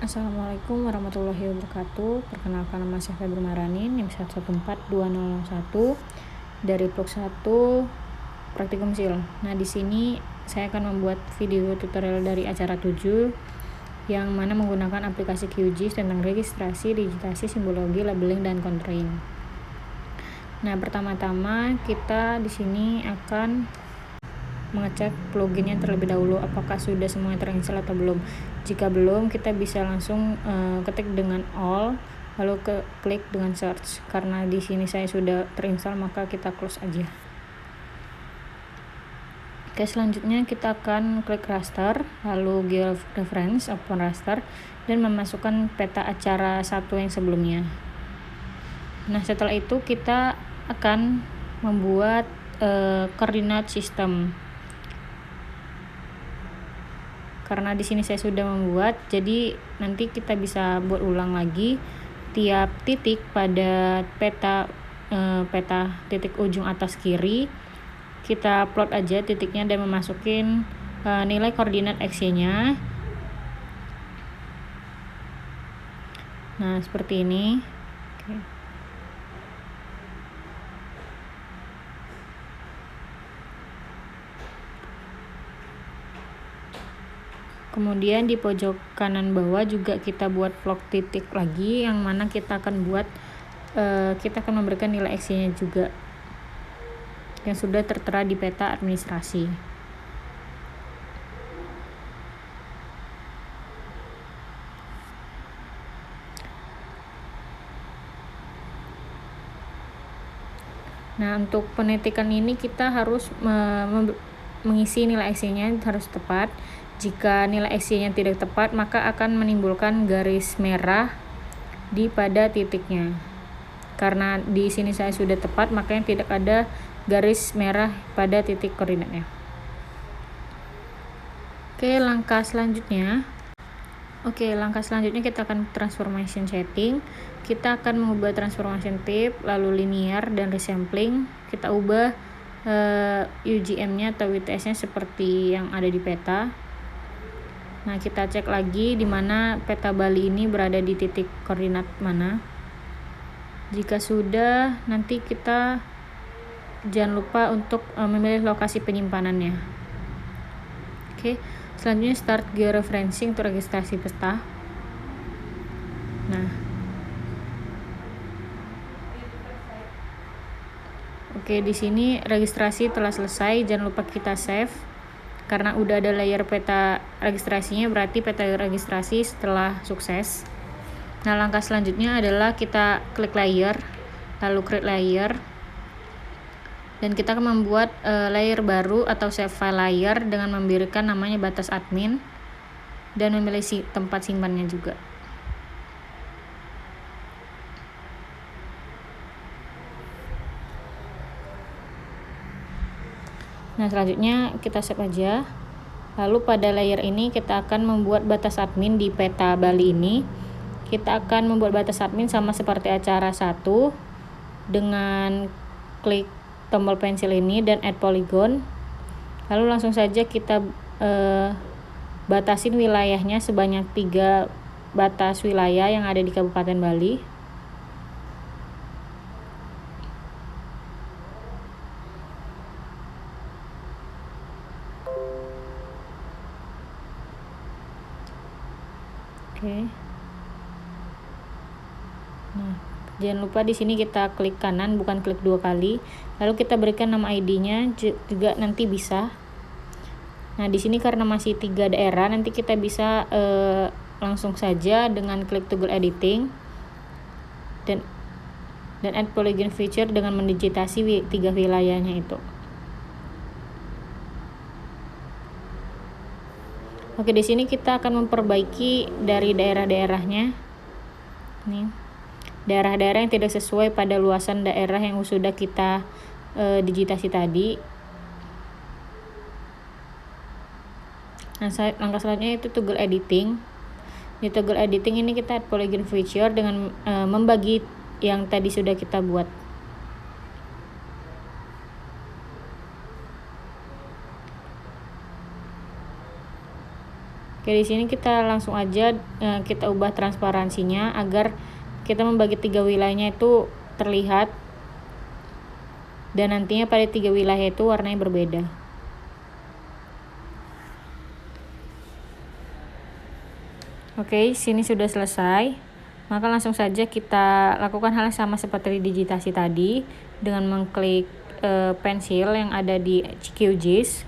Assalamualaikum warahmatullahi wabarakatuh. Perkenalkan, nama saya Febri Maranin, NIM 1142001 dari blok 1 Praktikum SIL. Nah, di sini saya akan membuat video tutorial dari acara 7 yang mana menggunakan aplikasi QGIS tentang registrasi, digitasi, simbologi, labeling, dan contouring. Nah, pertama-tama kita di sini akan mengecek pluginnya terlebih dahulu apakah sudah semuanya terinstall atau belum. Jika belum, kita bisa langsung ketik dengan all, lalu klik dengan search. Karena di sini saya sudah terinstall, maka kita close aja. Oke, selanjutnya kita akan klik raster, lalu georeference, open raster, dan memasukkan peta acara 1 yang sebelumnya. Nah, setelah itu kita akan membuat koordinat sistem. Karena di sini saya sudah membuat, jadi nanti kita bisa buat ulang lagi tiap titik pada peta titik ujung atas kiri. Kita plot aja titiknya dan memasukin nilai koordinat X-nya. Nah, seperti ini. Oke. Kemudian di pojok kanan bawah juga kita buat vlog titik lagi, yang mana kita akan memberikan nilai X-nya juga yang sudah tertera di peta administrasi. Nah, untuk penitikan ini kita harus mengisi nilai X-nya harus tepat. Jika nilai X-nya tidak tepat, maka akan menimbulkan garis merah pada titiknya. Karena di sini saya sudah tepat, makanya tidak ada garis merah pada titik koordinatnya. Oke, langkah selanjutnya kita akan transformation setting. Kita akan mengubah transformation type, lalu linear dan resampling. Kita ubah UGM-nya atau WTS-nya seperti yang ada di peta. Nah, kita cek lagi di mana peta Bali ini berada di titik koordinat mana. Jika sudah, nanti kita jangan lupa untuk memilih lokasi penyimpanannya. Oke, selanjutnya start georeferencing untuk registrasi peta. Nah, oke, di sini registrasi telah selesai. Jangan lupa kita save. Karena udah ada layer peta registrasinya, berarti peta registrasi setelah sukses. Nah, langkah selanjutnya adalah kita klik layer, lalu create layer, dan kita akan membuat layer baru atau save file layer dengan memberikan namanya batas admin dan memilih tempat simpannya juga. Nah, selanjutnya kita save aja. Lalu pada layer ini kita akan membuat batas admin di peta Bali ini. Kita akan membuat batas admin sama seperti acara 1 dengan klik tombol pensil ini dan add polygon. Lalu langsung saja kita batasin wilayahnya sebanyak 3 batas wilayah yang ada di Kabupaten Bali. Oke. Nah, jangan lupa di sini kita klik kanan, bukan klik 2 kali. Lalu kita berikan nama ID-nya juga nanti bisa. Nah, di sini karena masih 3 daerah, nanti kita bisa langsung saja dengan klik toggle editing dan add polygon feature dengan mendigitasi 3 wilayahnya itu. Oke, di sini kita akan memperbaiki dari daerah-daerahnya. Nih, daerah-daerah yang tidak sesuai pada luasan daerah yang sudah kita digitasi tadi. Nah, langkah selanjutnya itu toggle editing. Di toggle editing ini kita add polygon feature dengan membagi yang tadi sudah kita buat. Oke, di sini kita langsung aja kita ubah transparansinya agar kita membagi 3 wilayahnya itu terlihat, dan nantinya pada 3 wilayah itu warnanya berbeda. Oke, sini sudah selesai. Maka langsung saja kita lakukan hal yang sama seperti digitasi tadi dengan mengklik pensil yang ada di QGIS.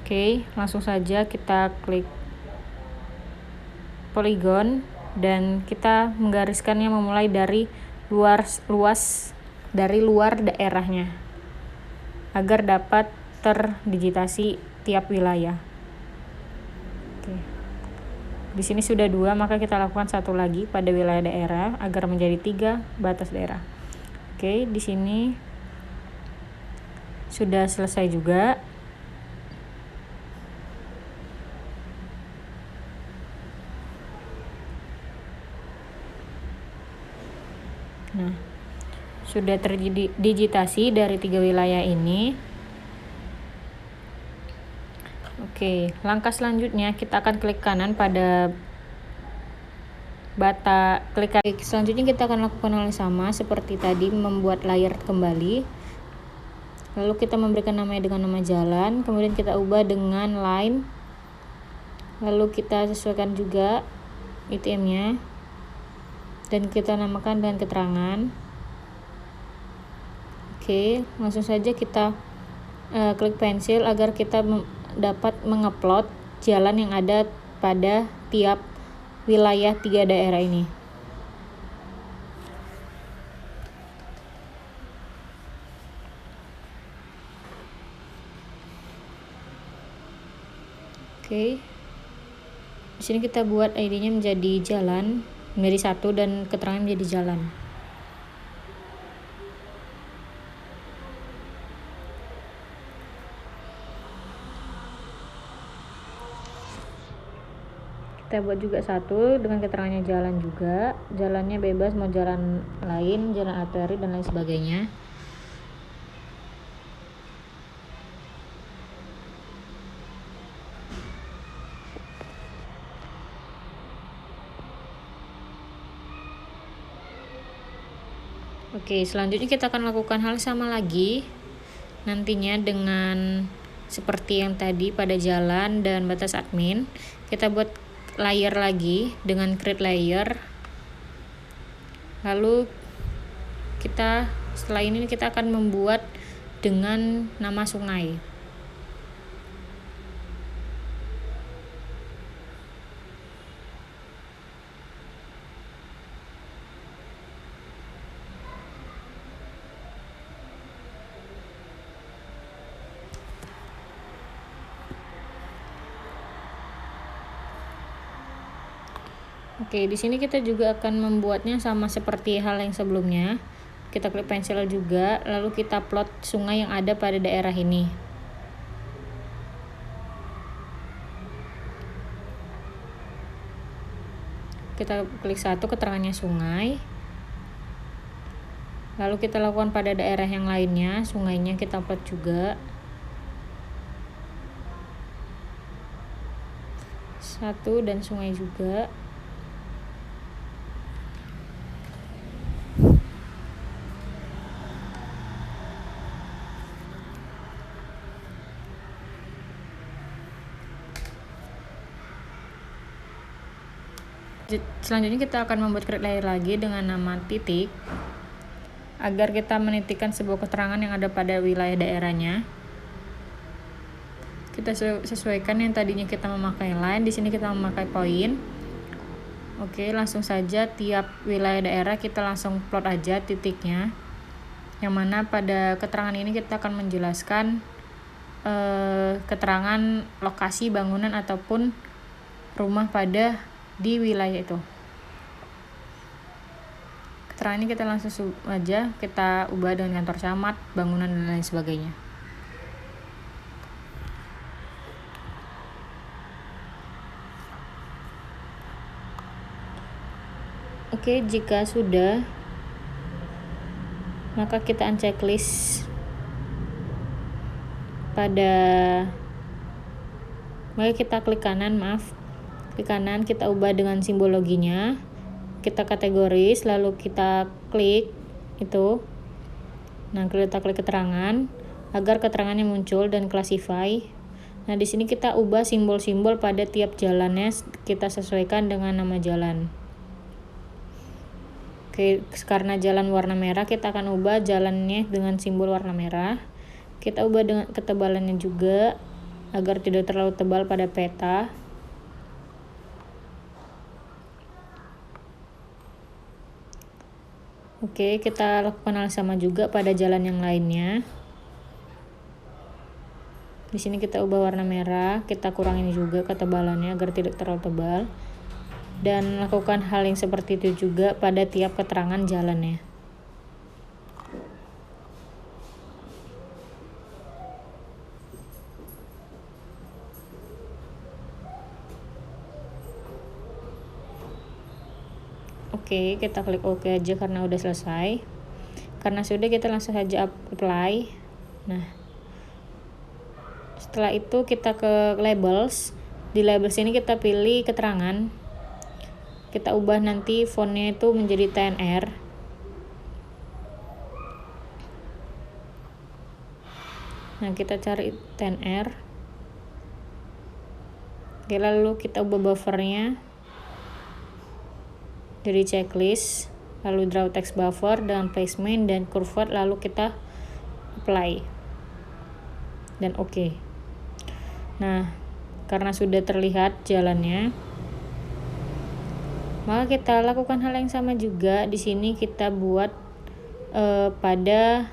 Oke, langsung saja kita klik polygon dan kita menggariskannya memulai dari luar daerahnya agar dapat terdigitasi tiap wilayah. Oke. Di sini sudah 2, maka kita lakukan 1 lagi pada wilayah daerah agar menjadi 3 batas daerah. Oke, di sini sudah selesai juga. Nah, sudah terjadi digitasi dari 3 wilayah ini. Oke, langkah selanjutnya kita akan klik kanan pada selanjutnya kita akan lakukan hal yang sama seperti tadi, membuat layer kembali. Lalu kita memberikan namanya dengan nama jalan, kemudian kita ubah dengan line. Lalu kita sesuaikan juga itemnya dan kita namakan dengan keterangan. Oke, langsung saja kita klik pensil agar kita dapat mengupload jalan yang ada pada tiap wilayah 3 daerah ini. Oke. Di sini kita buat ID-nya menjadi jalan, menjadi 1 dan keterangan menjadi jalan. Kita buat juga 1 dengan keterangannya jalan juga. Jalannya bebas, mau jalan lain, jalan arteri dan lain sebagainya. Oke, selanjutnya kita akan lakukan hal sama lagi nantinya dengan seperti yang tadi pada jalan dan batas admin. Kita buat layer lagi dengan create layer. Lalu setelah ini kita akan membuat dengan nama sungai. Oke, di sini kita juga akan membuatnya sama seperti hal yang sebelumnya. Kita klik pensil juga, lalu kita plot sungai yang ada pada daerah ini. Kita klik 1, keterangannya sungai. Lalu kita lakukan pada daerah yang lainnya, sungainya kita plot juga. 1 dan sungai juga. Selanjutnya kita akan membuat create layer lagi dengan nama titik agar kita menitikkan sebuah keterangan yang ada pada wilayah daerahnya. Kita sesuaikan, yang tadinya kita memakai line, di sini kita memakai point. Oke, langsung saja tiap wilayah daerah kita langsung plot aja titiknya. Yang mana pada keterangan ini kita akan menjelaskan keterangan lokasi bangunan ataupun rumah di wilayah itu. Keterangan ini kita langsung aja kita ubah dengan kantor camat, bangunan dan lain sebagainya. Oke, jika sudah, maka kita unchecklist pada Maka kita klik kanan, kita ubah dengan simbologinya, kita kategoris, lalu kita klik itu. Nah, kita klik keterangan agar keterangannya muncul dan classify. Nah, di sini kita ubah simbol-simbol pada tiap jalannya, kita sesuaikan dengan nama jalan. Oke, karena jalan warna merah, kita akan ubah jalannya dengan simbol warna merah. Kita ubah dengan ketebalannya juga agar tidak terlalu tebal pada peta. Oke, kita lakukan hal sama juga pada jalan yang lainnya. Di sini kita ubah warna merah, kita kurangin juga ketebalannya agar tidak terlalu tebal. Dan lakukan hal yang seperti itu juga pada tiap keterangan jalannya. Oke, kita klik OK aja karena udah selesai. Karena sudah, kita langsung saja apply. Nah, setelah itu kita ke labels. Di labels ini kita pilih keterangan. Kita ubah nanti fontnya itu menjadi TNR. Nah, kita cari TNR. Oke, lalu kita ubah buffernya dari checklist, lalu draw text buffer dengan placement dan curved, lalu kita apply dan OK. Nah, karena sudah terlihat jalannya, maka kita lakukan hal yang sama juga. Di sini kita buat pada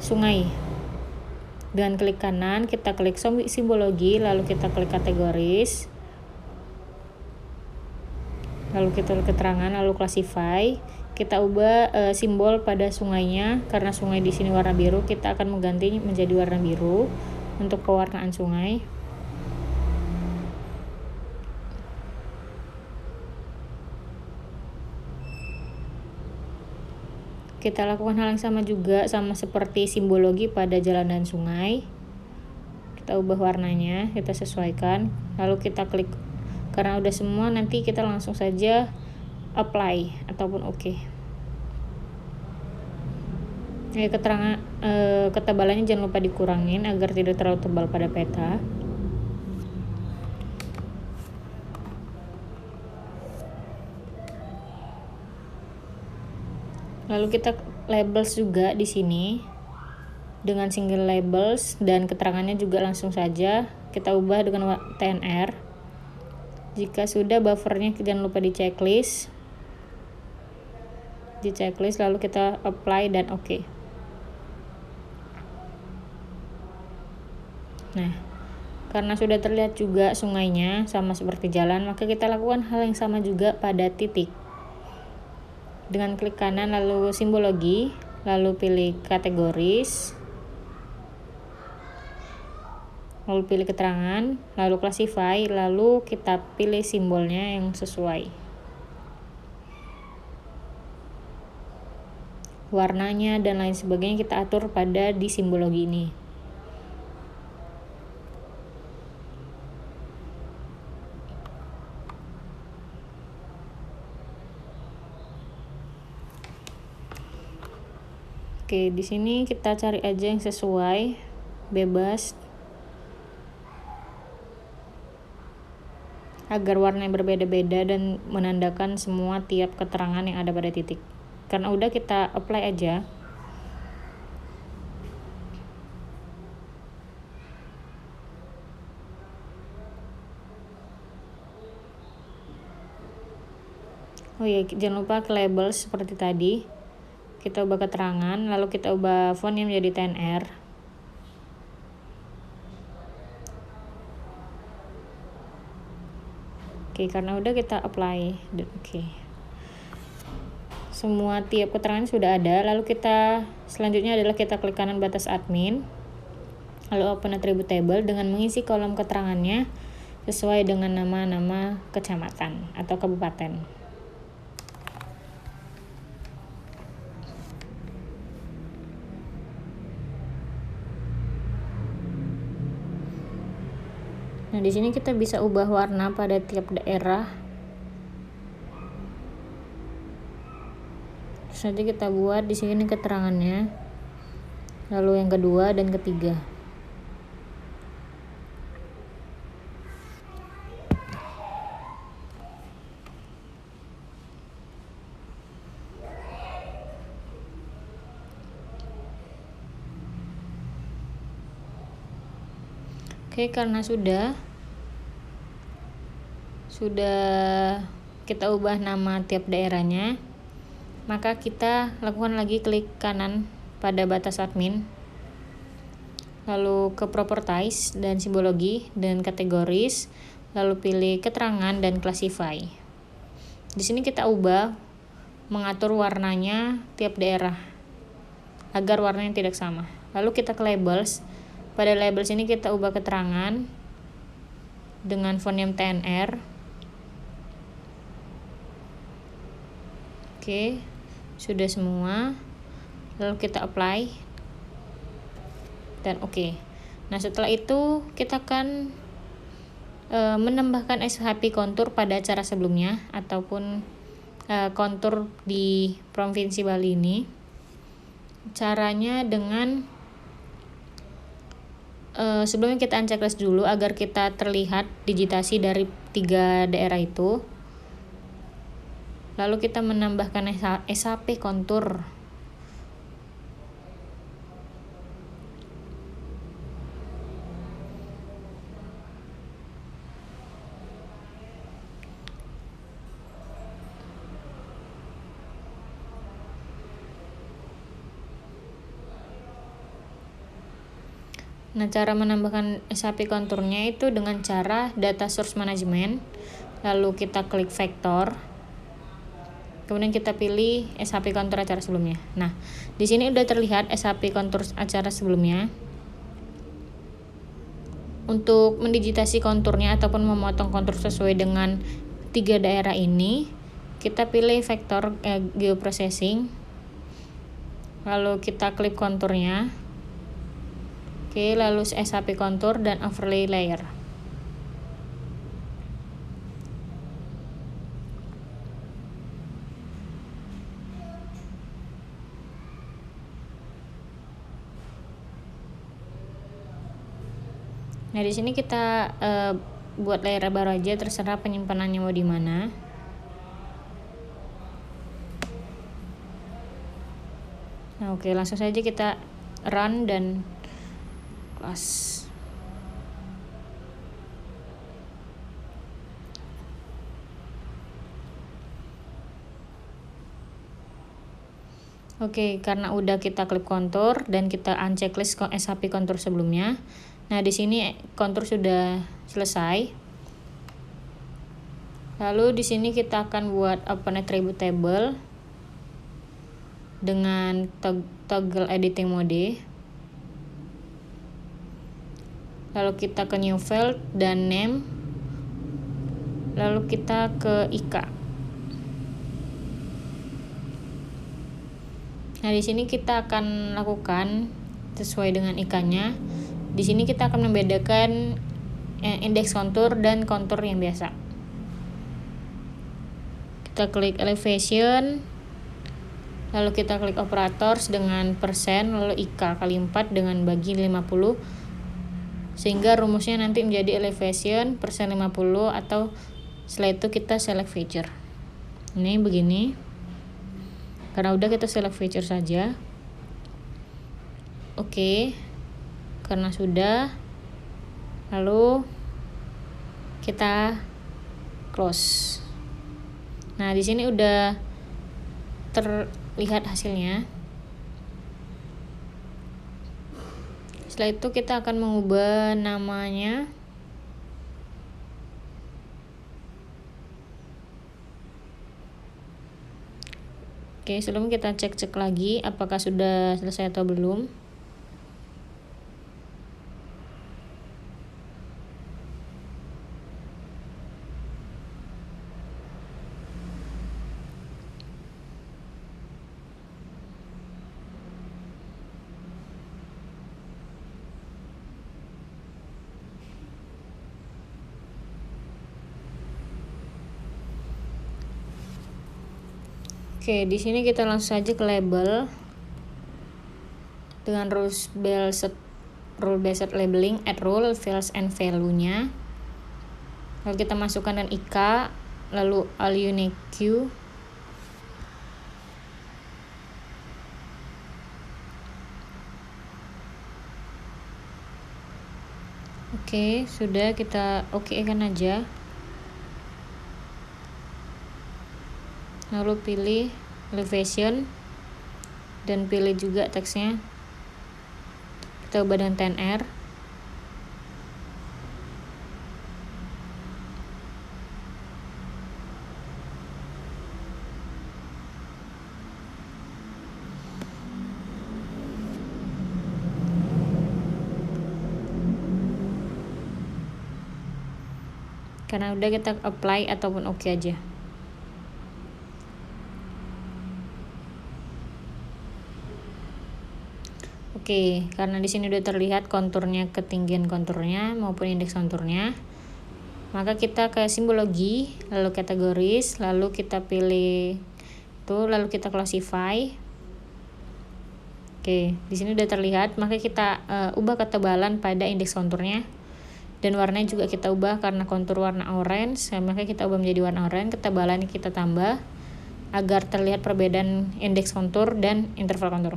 sungai. Dengan klik kanan, kita klik simbologi, lalu kita klik kategoris, lalu kita klik keterangan, lalu classify. Kita ubah simbol pada sungainya. Karena sungai di sini warna biru, kita akan mengganti menjadi warna biru untuk pewarnaan sungai. Kita lakukan hal yang sama juga, sama seperti simbologi pada jalan dan sungai. Kita ubah warnanya, kita sesuaikan, lalu kita klik. Karena udah semua, nanti kita langsung saja apply ataupun OK. Keterangan ketebalannya jangan lupa dikurangin agar tidak terlalu tebal pada peta. Lalu kita labels juga di sini dengan single labels, dan keterangannya juga langsung saja kita ubah dengan TNR. Jika sudah, buffernya jangan lupa di checklist. Lalu kita apply dan OK. Nah, karena sudah terlihat juga sungainya sama seperti jalan, maka kita lakukan hal yang sama juga pada titik. Dengan klik kanan, lalu simbologi, lalu pilih kategoris, lalu pilih keterangan, lalu classify, lalu kita pilih simbolnya yang sesuai. Warnanya dan lain sebagainya kita atur pada di simbologi ini. Oke, di sini kita cari aja yang sesuai, bebas, agar warnanya berbeda-beda dan menandakan semua tiap keterangan yang ada pada titik. Karena udah, kita apply aja. Oh iya, jangan lupa ke label seperti tadi. Kita ubah keterangan, lalu kita ubah fontnya menjadi TNR. Oke, karena udah, kita apply dan oke. Semua tiap keterangan sudah ada. Lalu kita selanjutnya adalah kita klik kanan batas admin, lalu open attribute table dengan mengisi kolom keterangannya sesuai dengan nama-nama kecamatan atau kabupaten. Nah, di sini kita bisa ubah warna pada tiap daerah. Terus nanti kita buat di sini keterangannya. Lalu yang kedua dan ketiga. Oke, karena sudah kita ubah nama tiap daerahnya, maka kita lakukan lagi klik kanan pada batas admin, lalu ke properties dan simbologi dan kategoris, lalu pilih keterangan dan classify. Di sini kita ubah mengatur warnanya tiap daerah agar warnanya tidak sama. Lalu kita ke labels. Pada labels ini kita ubah keterangan dengan font name TNR. Oke, sudah semua. Lalu kita apply dan oke. Nah, setelah itu kita akan menambahkan SHP kontur pada acara sebelumnya ataupun kontur di Provinsi Bali ini. Caranya dengan sebelumnya kita unchecklist dulu agar kita terlihat digitasi dari 3 daerah itu. Lalu kita menambahkan SHP kontur. Nah, cara menambahkan SHP konturnya itu dengan cara data source management. Lalu kita klik vektor. Kemudian kita pilih SHP kontur acara sebelumnya. Nah, di sini udah terlihat SHP kontur acara sebelumnya. Untuk mendigitasi konturnya ataupun memotong kontur sesuai dengan 3 daerah ini, kita pilih vektor geoprocessing. Lalu kita klik konturnya. Oke, lalu SHP kontur dan overlay layer. Nah, di sini kita buat layer baru aja, terserah penyimpanannya mau di mana. Nah, oke, langsung saja kita run dan close. Oke, karena udah kita klik kontur dan kita unchecklist SHP kontur sebelumnya. Nah, di sini kontur sudah selesai. Lalu di sini kita akan buat open attribute table dengan toggle editing mode. Lalu kita ke new field dan name. Lalu kita ke IK. Nah, di sini kita akan lakukan sesuai dengan IK-nya. Di sini kita akan membedakan indeks kontur dan kontur yang biasa. Kita klik elevation. Lalu kita klik operators dengan persen, lalu IK kali 4 dengan bagi 50. Sehingga rumusnya nanti menjadi elevation persen 50 atau setelah itu kita select feature. Ini begini. Karena udah kita select feature saja. Oke. Karena sudah. Lalu kita close. Nah, di sini udah terlihat hasilnya. Setelah itu kita akan mengubah namanya. Oke, sebelum kita cek lagi apakah sudah selesai atau belum. Oke, di sini kita langsung saja ke label dengan rule based labeling, add rule, fields and value-nya. Lalu kita masukkan dan IK, lalu all unique queue. Oke, sudah, kita oke-kan aja. Lalu pilih elevation dan pilih juga teksnya. Kita ubah dengan 10R. Karena udah, kita apply ataupun oke aja. Oke, karena di sini udah terlihat konturnya, ketinggian konturnya maupun indeks konturnya, maka kita ke simbologi, lalu kategoris, lalu kita pilih itu, lalu kita classify. Oke, di sini udah terlihat, maka kita ubah ketebalan pada indeks konturnya. Dan warnanya juga kita ubah, karena kontur warna orange, maka kita ubah menjadi warna orange. Ketebalannya kita tambah agar terlihat perbedaan indeks kontur dan interval kontur.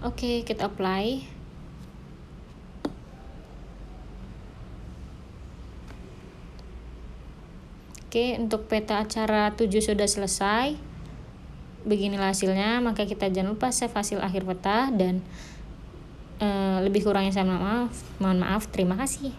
Oke, kita apply. Oke, untuk peta acara 7 sudah selesai. Beginilah hasilnya, maka kita jangan lupa save hasil akhir peta, dan lebih kurangnya saya mohon maaf. Terima kasih.